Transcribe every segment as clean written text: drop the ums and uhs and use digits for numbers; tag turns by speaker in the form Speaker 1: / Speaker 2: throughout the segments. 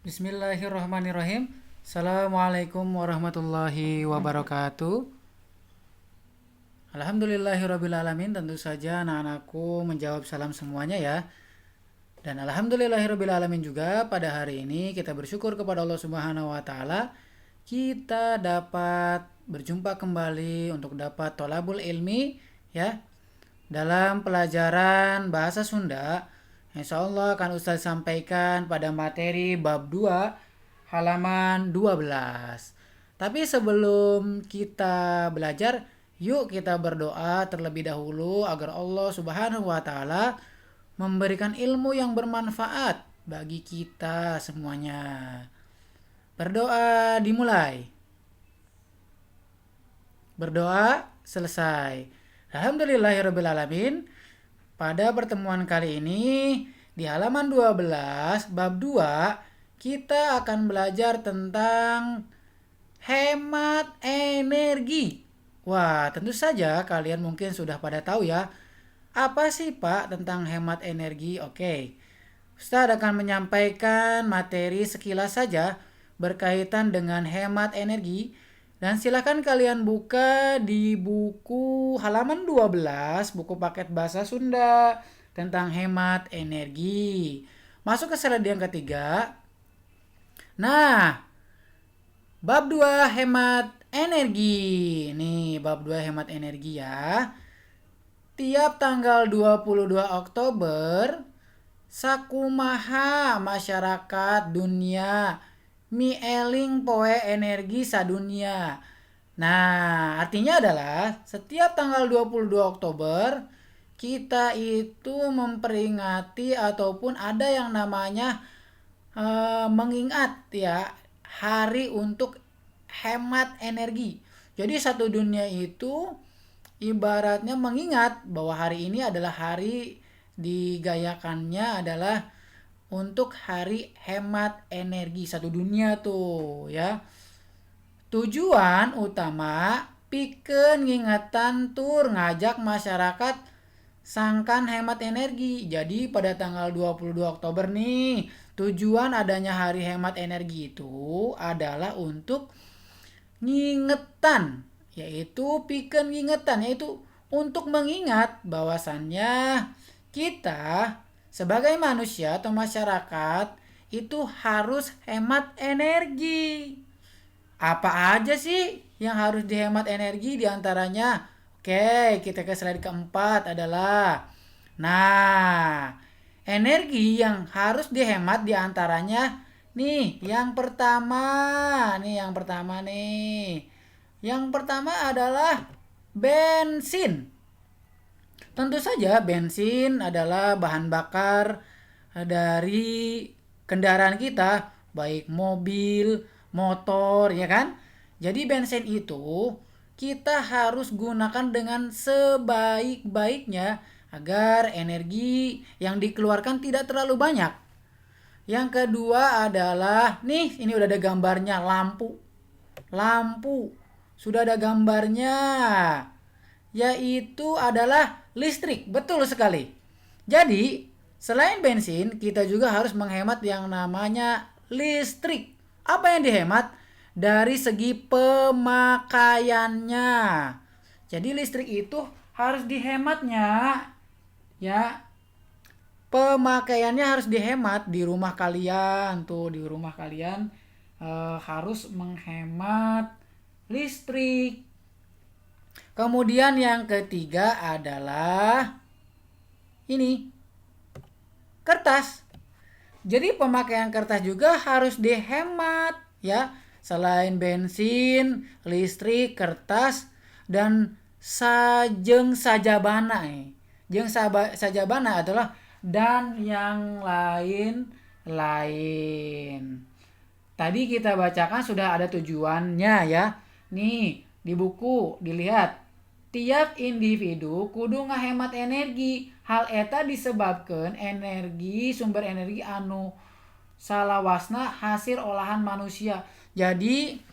Speaker 1: Bismillahirrahmanirrahim. Assalamualaikum warahmatullahi wabarakatuh. Alhamdulillahirrabbilalamin. Tentu saja anak-anakku menjawab salam semuanya ya. Dan alhamdulillahirrabbilalamin juga pada hari ini kita bersyukur kepada Allah Subhanahu wa taala kita dapat berjumpa kembali untuk dapat tolabul ilmi ya dalam pelajaran bahasa Sunda. Insya Allah akan Ustaz sampaikan pada materi bab 2 halaman 12. Tapi sebelum kita belajar, yuk kita berdoa terlebih dahulu agar Allah Subhanahu wa taala memberikan ilmu yang bermanfaat bagi kita semuanya. Berdoa dimulai. Berdoa selesai. Alhamdulillahirrabbilalamin. Pada pertemuan kali ini di halaman 12 bab 2 kita akan belajar tentang hemat energi. Wah, tentu saja kalian mungkin sudah pada tahu ya. Apa sih Pak tentang hemat energi? Oke. Ustaz akan menyampaikan materi sekilas saja berkaitan dengan hemat energi. Dan silakan kalian buka di buku halaman 12, buku paket bahasa Sunda tentang hemat energi. Masuk ke slide yang ketiga. Nah, bab 2 hemat energi. Nih, bab 2 hemat energi ya. Tiap tanggal 22 Oktober, sakumaha masyarakat dunia mieling poe energi sadunia. Nah, artinya adalah setiap tanggal 22 Oktober kita itu memperingati ataupun ada yang namanya mengingat ya hari untuk hemat energi. Jadi satu dunia itu ibaratnya mengingat bahwa hari ini adalah hari digayakannya adalah untuk hari hemat energi satu dunia tuh ya. Tujuan utama pikeun ngingetan tur ngajak masyarakat sangkan hemat energi. Jadi pada tanggal 22 Oktober nih, tujuan adanya hari hemat energi itu adalah untuk ngingetan, yaitu pikeun ngingetan, yaitu untuk mengingat bahwasannya kita sebagai manusia atau masyarakat itu harus hemat energi. Apa aja sih yang harus dihemat energi diantaranya? Oke, kita ke slide keempat adalah nah, energi yang harus dihemat diantaranya nih, yang pertama nih. Yang pertama adalah bensin. Tentu saja bensin adalah bahan bakar dari kendaraan kita, baik mobil, motor, ya kan? Jadi bensin itu kita harus gunakan dengan sebaik-baiknya agar energi yang dikeluarkan tidak terlalu banyak. Yang kedua adalah, nih ini udah ada gambarnya, lampu. Lampu, sudah ada gambarnya, yaitu adalah listrik. Betul sekali. Jadi, selain bensin, kita juga harus menghemat yang namanya listrik. Apa yang dihemat? Dari segi pemakaiannya. Jadi listrik itu harus dihematnya. Ya, pemakaiannya harus dihemat di rumah kalian. Tuh, di rumah kalian harus menghemat listrik. Kemudian yang ketiga adalah ini, kertas. Jadi pemakaian kertas juga harus dihemat ya. Selain bensin, listrik, kertas, dan sajeng sajabana. Jeung sajabana adalah dan yang lain-lain. Tadi kita bacakan sudah ada tujuannya ya. Nih, di buku dilihat. Tiap individu kudu ngahemat energi. Hal eta disebabkan sumber energi anu salawasna hasil olahan manusia. Jadi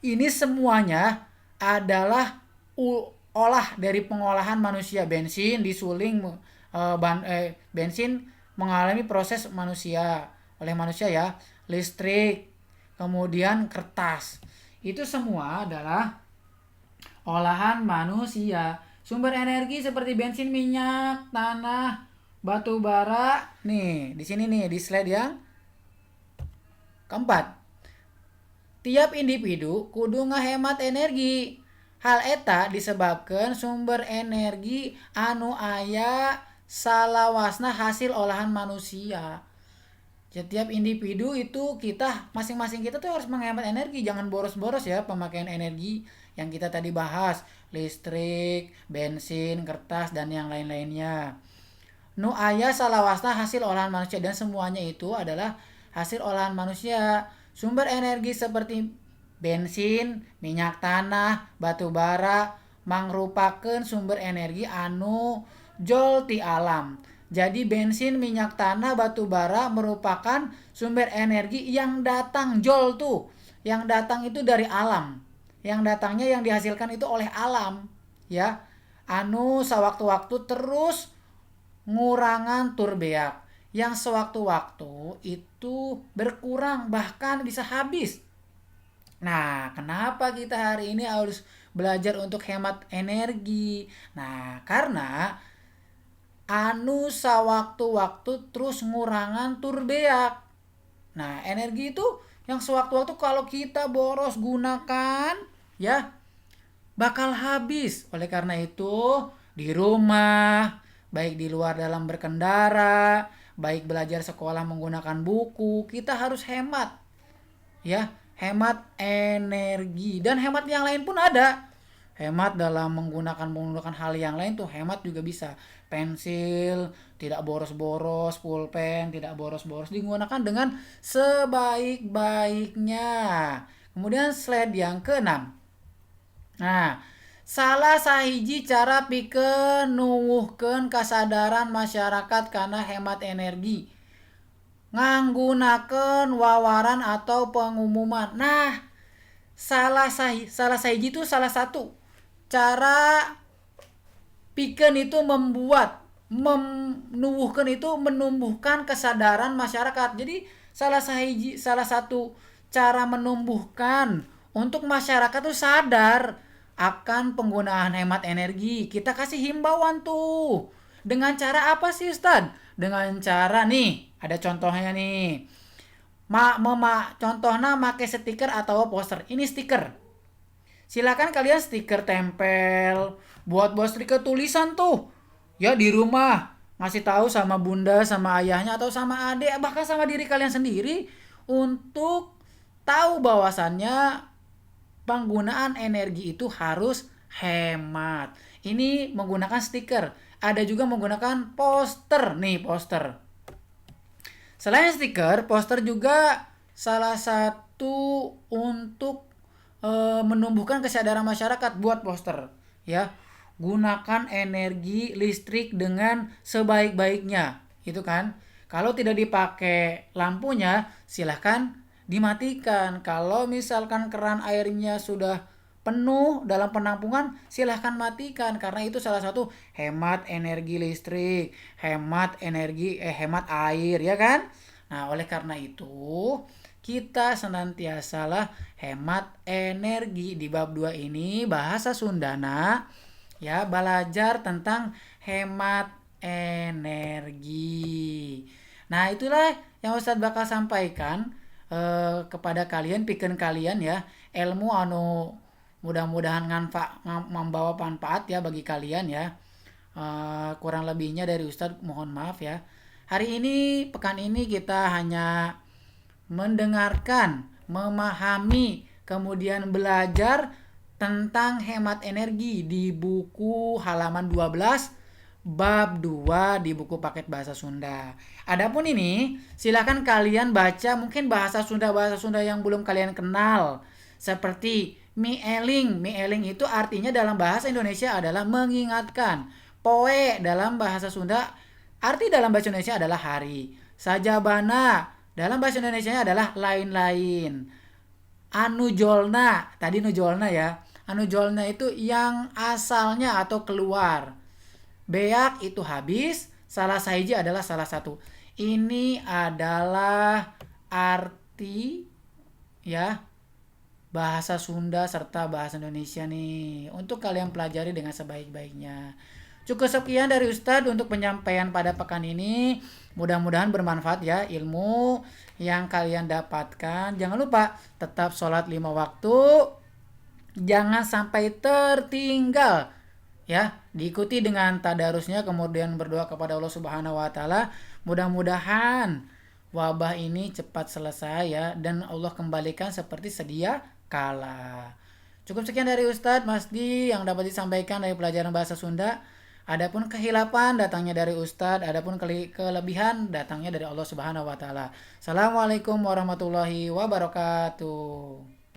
Speaker 1: ini semuanya adalah olah dari pengolahan manusia. Bensin disuling bensin mengalami proses oleh manusia ya. listrik, kemudian kertas. Itu semua adalah olahan manusia. Sumber energi seperti bensin, minyak, tanah, batu bara. Nih, di sini nih di slide yang keempat. Tiap individu kudu ngahemat energi. Hal eta disebabkan sumber energi anu aya salawasna hasil olahan manusia. Setiap individu itu kita masing-masing kita tuh harus menghemat energi, jangan boros-boros ya pemakaian energi yang kita tadi bahas, listrik, bensin, kertas dan yang lain-lainnya. Nu aya salawasna hasil olahan manusia dan semuanya itu adalah hasil olahan manusia. Sumber energi seperti bensin, minyak tanah, batu bara mangrupakeun sumber energi anu jol ti alam. Jadi bensin, minyak tanah, batu bara merupakan sumber energi yang datang jol tuh. Yang datang itu dari alam. Yang datangnya yang dihasilkan itu oleh alam, ya. Anu sewaktu-waktu terus ngurangan tur beak. Yang sewaktu-waktu itu berkurang bahkan bisa habis. Nah, kenapa kita hari ini harus belajar untuk hemat energi? Nah, karena anu sewaktu-waktu terus ngurangan tur beak. Nah, energi itu yang sewaktu-waktu kalau kita boros gunakan ya bakal habis. Oleh karena itu, di rumah, baik di luar dalam berkendara, baik belajar sekolah menggunakan buku, kita harus hemat. Ya, hemat energi dan hemat yang lain pun ada. Hemat dalam menggunakan hal yang lain tuh hemat juga bisa. Pensil tidak boros-boros, pulpen tidak boros-boros, digunakan dengan sebaik-baiknya. Kemudian slide yang keenam. Nah, salah sahiji cara pikeun nuwuhkeun kasadaran masyarakat kana hemat energi. Nganggunakeun wawaran atau pengumuman. Nah, salah sahiji itu salah satu cara pikeun itu menuwuhkeun itu menumbuhkan kesadaran masyarakat. Jadi salah satu cara menumbuhkan untuk masyarakat tuh sadar akan penggunaan hemat energi. Kita kasih himbauan tuh. Dengan cara apa sih, Ustad? Dengan cara nih, ada contohnya nih. Contohnya make stiker atau poster. Ini stiker. Silakan kalian stiker tempel, buat stiker tulisan tuh. Ya di rumah, ngasih tahu sama bunda, sama ayahnya atau sama adik, bahkan sama diri kalian sendiri untuk tahu bahwasannya penggunaan energi itu harus hemat. Ini menggunakan stiker. Ada juga menggunakan poster. Nih, poster. Selain stiker, poster juga salah satu untuk menumbuhkan kesadaran masyarakat buat poster. Ya, gunakan energi listrik dengan sebaik-baiknya. Itu kan. Kalau tidak dipakai lampunya, silahkan dimatikan. Kalau misalkan keran airnya sudah penuh dalam penampungan, silahkan matikan karena itu salah satu hemat energi listrik, hemat air, ya kan? Nah, oleh karena itu kita senantiasalah hemat energi. Di bab 2 ini bahasa Sundana ya, belajar tentang hemat energi. Nah, itulah yang Ustadz bakal sampaikan kepada kalian, pikeun kalian ya, ilmu anu mudah-mudahan membawa manfaat ya bagi kalian ya. Kurang lebihnya dari Ustadz mohon maaf ya. Hari ini, pekan ini kita hanya mendengarkan, memahami, kemudian belajar tentang hemat energi di buku halaman 12 bab 2 di buku paket bahasa Sunda. Adapun ini silakan kalian baca mungkin bahasa Sunda yang belum kalian kenal, seperti mieling. Mieling itu artinya dalam bahasa Indonesia adalah mengingatkan. Poe dalam bahasa Sunda, arti dalam bahasa Indonesia adalah hari. Sajabana dalam bahasa Indonesia adalah lain-lain. Anujolna, tadi nujolna ya. Anujolna itu yang asalnya atau keluar. Beak itu habis, salah sahiji adalah salah satu. Ini adalah arti mengerti ya bahasa Sunda serta bahasa Indonesia nih untuk kalian pelajari dengan sebaik-baiknya. Cukup sekian dari Ustadz untuk penyampaian pada pekan ini. Mudah-mudahan bermanfaat ya ilmu yang kalian dapatkan. Jangan lupa tetap sholat 5 waktu. Jangan sampai tertinggal. Ya, diikuti dengan tadarusnya kemudian berdoa kepada Allah Subhanahu wa taala. Mudah-mudahan wabah ini cepat selesai ya dan Allah kembalikan seperti sedia kala. Cukup sekian dari Ustadz Masdi yang dapat disampaikan dari pelajaran bahasa Sunda. Adapun kehilapan datangnya dari Ustadz, adapun kelebihan datangnya dari Allah Subhanahu wa taala. Assalamualaikum warahmatullahi wabarakatuh.